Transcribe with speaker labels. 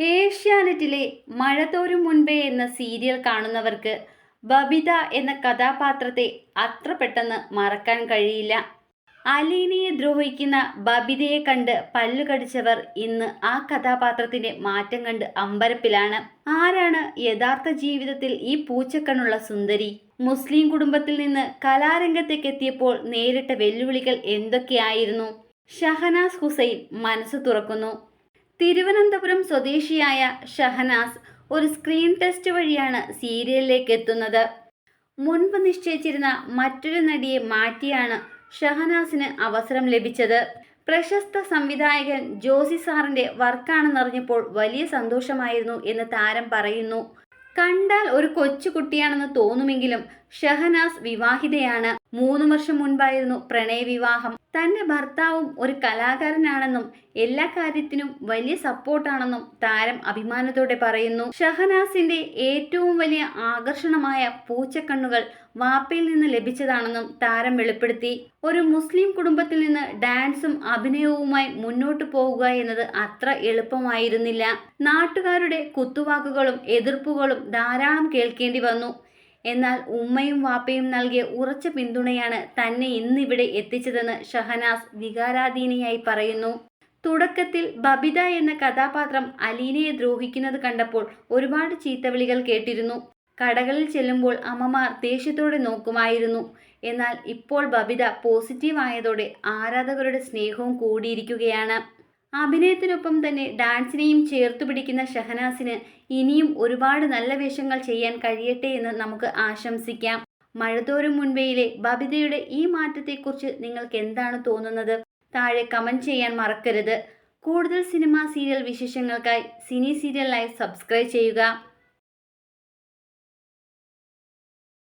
Speaker 1: ഏഷ്യാനെറ്റിലെ മഴ തോരും മുൻപേ എന്ന സീരിയൽ കാണുന്നവർക്ക് ബബിത എന്ന കഥാപാത്രത്തെ അത്ര പെട്ടെന്ന് മറക്കാൻ കഴിയില്ല. അലീനയെ ദ്രോഹിക്കുന്ന ബബിതയെ കണ്ട് പല്ലു കടിച്ചവർ ഇന്ന് ആ കഥാപാത്രത്തിന്റെ മാറ്റം കണ്ട് അമ്പരപ്പിലാണ്. ആരാണ് യഥാർത്ഥ ജീവിതത്തിൽ ഈ പൂച്ചക്കണ്ണുള്ള സുന്ദരി? മുസ്ലിം കുടുംബത്തിൽ നിന്ന് കലാരംഗത്തേക്ക് എത്തിയപ്പോൾ നേരിട്ട വെല്ലുവിളികൾ എന്തൊക്കെയായിരുന്നു? ഷഹനാസ് ഹുസൈൻ മനസ്സ് തുറക്കുന്നു. തിരുവനന്തപുരം സ്വദേശിയായ ഷഹനാസ് ഒരു സ്ക്രീൻ ടെസ്റ്റ് വഴിയാണ് സീരിയലിലേക്ക് എത്തുന്നത്. മുൻപ് നിശ്ചയിച്ചിരുന്ന മറ്റൊരു നടിയെ മാറ്റിയാണ് ഷഹനാസിന് അവസരം ലഭിച്ചത്. പ്രശസ്ത സംവിധായകൻ ജോസി സാറിന്റെ വർക്കാണെന്നറിഞ്ഞപ്പോൾ വലിയ സന്തോഷമായിരുന്നു എന്ന് താരം പറയുന്നു. കണ്ടാൽ ഒരു കൊച്ചുകുട്ടിയാണെന്ന് തോന്നുമെങ്കിലും ഷഹനാസ് വിവാഹിതയാണ്. 3 വർഷം മുൻപായിരുന്നു പ്രണയവിവാഹം. തന്റെ ഭർത്താവും ഒരു കലാകാരനാണെന്നും എല്ലാ കാര്യത്തിനും വലിയ സപ്പോർട്ടാണെന്നും താരം അഭിമാനത്തോടെ പറയുന്നു. ഷഹനാസിന്റെ ഏറ്റവും വലിയ ആകർഷണമായ പൂച്ചക്കണ്ണുകൾ വാപ്പയിൽ നിന്ന് ലഭിച്ചതാണെന്നും താരം വെളിപ്പെടുത്തി. ഒരു മുസ്ലിം കുടുംബത്തിൽ നിന്ന് ഡാൻസും അഭിനയവുമായി മുന്നോട്ടു പോകുക എന്നത് അത്ര എളുപ്പമായിരുന്നില്ല. നാട്ടുകാരുടെ കുത്തുവാക്കുകളും എതിർപ്പുകളും ധാരാളം കേൾക്കേണ്ടി വന്നു. എന്നാൽ ഉമ്മയും വാപ്പയും നൽകിയ ഉറച്ച പിന്തുണയാണ് തന്നെ ഇന്നിവിടെ എത്തിച്ചതെന്ന് ഷഹനാസ് വികാരാധീനയായി പറയുന്നു. തുടക്കത്തിൽ ബബിത എന്ന കഥാപാത്രം അലീനയെ ദ്രോഹിക്കുന്നത് കണ്ടപ്പോൾ ഒരുപാട് ചീത്തവിളികൾ കേട്ടിരുന്നു. കടകളിൽ ചെല്ലുമ്പോൾ അമ്മമാർ ദേഷ്യത്തോടെ നോക്കുമായിരുന്നു. എന്നാൽ ഇപ്പോൾ ബബിത പോസിറ്റീവ് ആയതോടെ ആരാധകരുടെ സ്നേഹവും കൂടിയിരിക്കുകയാണ്. അഭിനയത്തിനൊപ്പം തന്നെ ഡാൻസിനെയും ചേർത്തു പിടിക്കുന്ന ഷഹനാസിന് ഇനിയും ഒരുപാട് നല്ല വേഷങ്ങൾ ചെയ്യാൻ കഴിയട്ടെ എന്ന് നമുക്ക് ആശംസിക്കാം. മഴതോരും മുൻപേയിലെ ബബിതയുടെ ഈ മാറ്റത്തെക്കുറിച്ച് നിങ്ങൾക്ക് എന്താണ് തോന്നുന്നത്? താഴെ കമന്റ് ചെയ്യാൻ മറക്കരുത്. കൂടുതൽ സിനിമ സീരിയൽ വിശേഷങ്ങൾക്കായി സിനി സീരിയൽ ലൈവ് സബ്സ്ക്രൈബ് ചെയ്യുക.